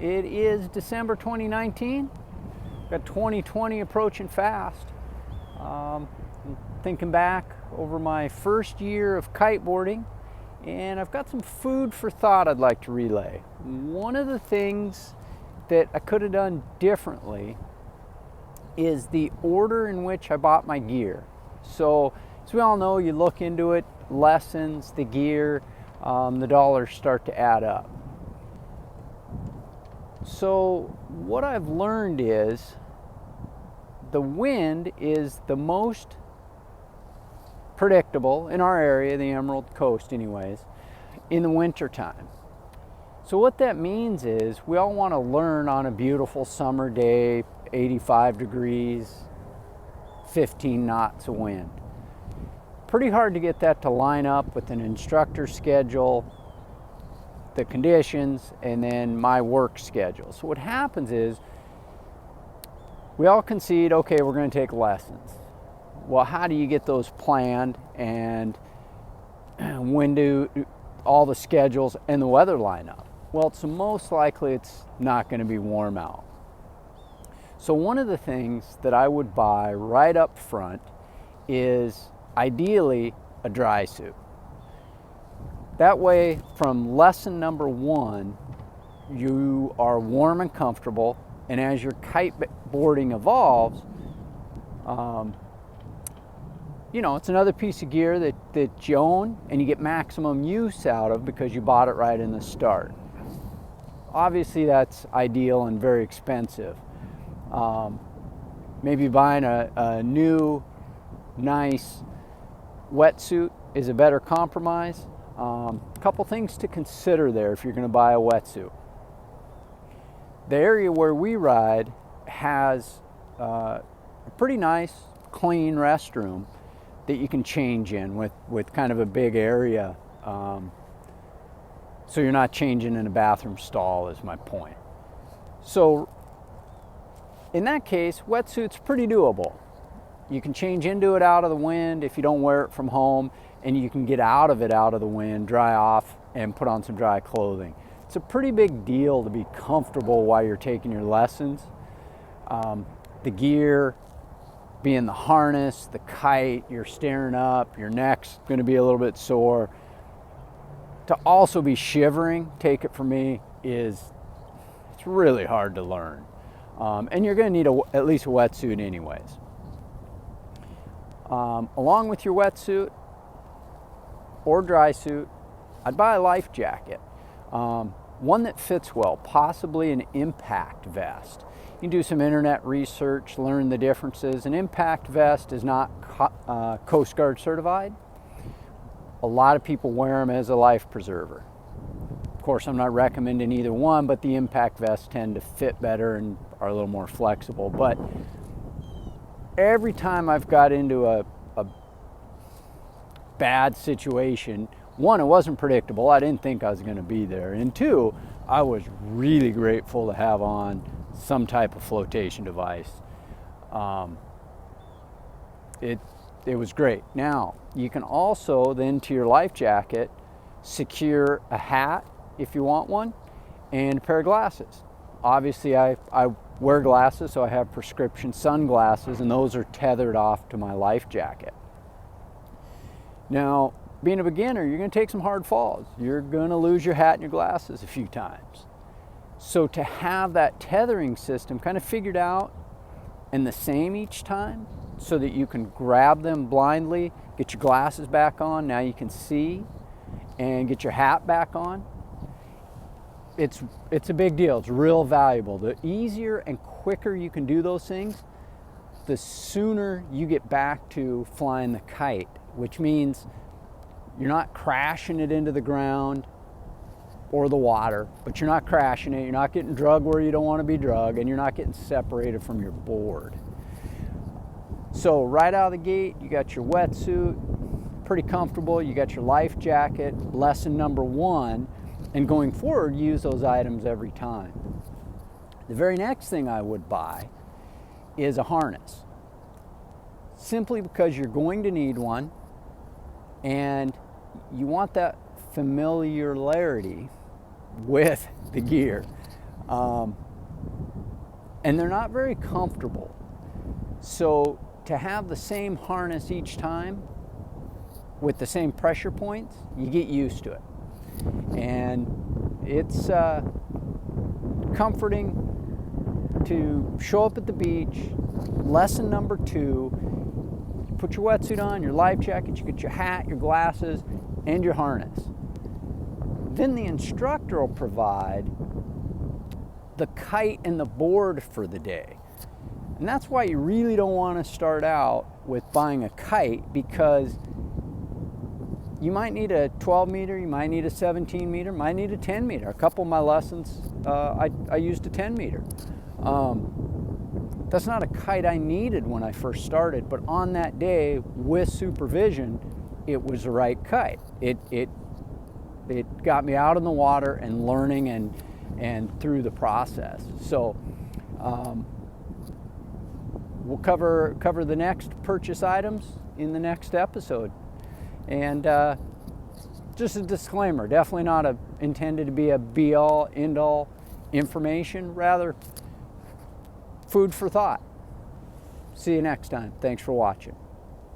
It is December 2019. Got 2020 approaching fast. Thinking back over my first year of kiteboarding, and I've got some food for thought I'd like to relay. One of the things that I could have done differently is the order in which I bought my gear. So, as we all know, you look into it, lessons, the gear, the dollars start to add up. So what I've learned is the wind is the most predictable in our area, the Emerald Coast anyways, in the winter time. So what that means is we all want to learn on a beautiful summer day, 85 degrees, 15 knots of wind. Pretty hard to get that to line up with an instructor's schedule, the conditions, and then my work schedule. So what happens is we all concede, okay, we're going to take lessons. Well, how do you get those planned, and when do all the schedules and the weather line up? Well, it's most likely it's not going to be warm out. So one of the things that I would buy right up front is ideally a dry suit. That way, from lesson number one, you are warm and comfortable, and as your kiteboarding evolves, it's another piece of gear that you own and you get maximum use out of because you bought it right in the start. Obviously, that's ideal and very expensive. Maybe buying a new, nice wetsuit is a better compromise. A couple things to consider there if you're going to buy a wetsuit. The area where we ride has a pretty nice, clean restroom that you can change in with kind of a big area. So you're not changing in a bathroom stall is my point. So in that case, wetsuit's pretty doable. You can change into it out of the wind if you don't wear it from home, and you can get out of it out of the wind, dry off, and put on some dry clothing. It's a pretty big deal to be comfortable while you're taking your lessons. The gear, being the harness, the kite, you're staring up, your neck's gonna be a little bit sore. To also be shivering, take it from me, it's really hard to learn. And you're gonna need at least a wetsuit anyways. Along with your wetsuit or dry suit, I'd buy a life jacket. One that fits well, possibly an impact vest. You can do some internet research, learn the differences. An impact vest is not Coast Guard certified. A lot of people wear them as a life preserver. Of course, I'm not recommending either one, but the impact vests tend to fit better and are a little more flexible. But every time I've got into a bad situation, one, it wasn't predictable. I didn't think I was going to be there. And two, I was really grateful to have on some type of flotation device. It was great. Now, you can also then to your life jacket secure a hat if you want one and a pair of glasses. Obviously, I wear glasses, so I have prescription sunglasses, and those are tethered off to my life jacket. Now, being a beginner, you're going to take some hard falls. You're going to lose your hat and your glasses a few times. So to have that tethering system kind of figured out and the same each time so that you can grab them blindly, get your glasses back on, now you can see, and get your hat back on, it's a big deal. It's real valuable. The easier and quicker you can do those things, the sooner you get back to flying the kite, which means you're not crashing it into the ground or the water, but you're not crashing it, you're not getting drugged where you don't want to be drugged, and you're not getting separated from your board. So right out of the gate, you got your wetsuit, pretty comfortable, you got your life jacket, lesson number one, and going forward, use those items every time. The very next thing I would buy is a harness, simply because you're going to need one, and you want that familiarity with the gear. And they're not very comfortable. So to have the same harness each time with the same pressure points, you get used to it. And it's comforting to show up at the beach. Lesson number 2, you put your wetsuit on, your life jacket, you get your hat, your glasses, and your harness. Then the instructor will provide the kite and the board for the day. And that's why you really don't want to start out with buying a kite, because you might need a 12 meter, you might need a 17 meter, might need a 10 meter. A couple of my lessons, I used a 10 meter. That's not a kite I needed when I first started, but on that day with supervision, it was the right kite. It got me out in the water and learning and through the process. So we'll cover the next purchase items in the next episode. And just a disclaimer, definitely not intended to be a be-all, end-all information, rather food for thought. See you next time. Thanks for watching.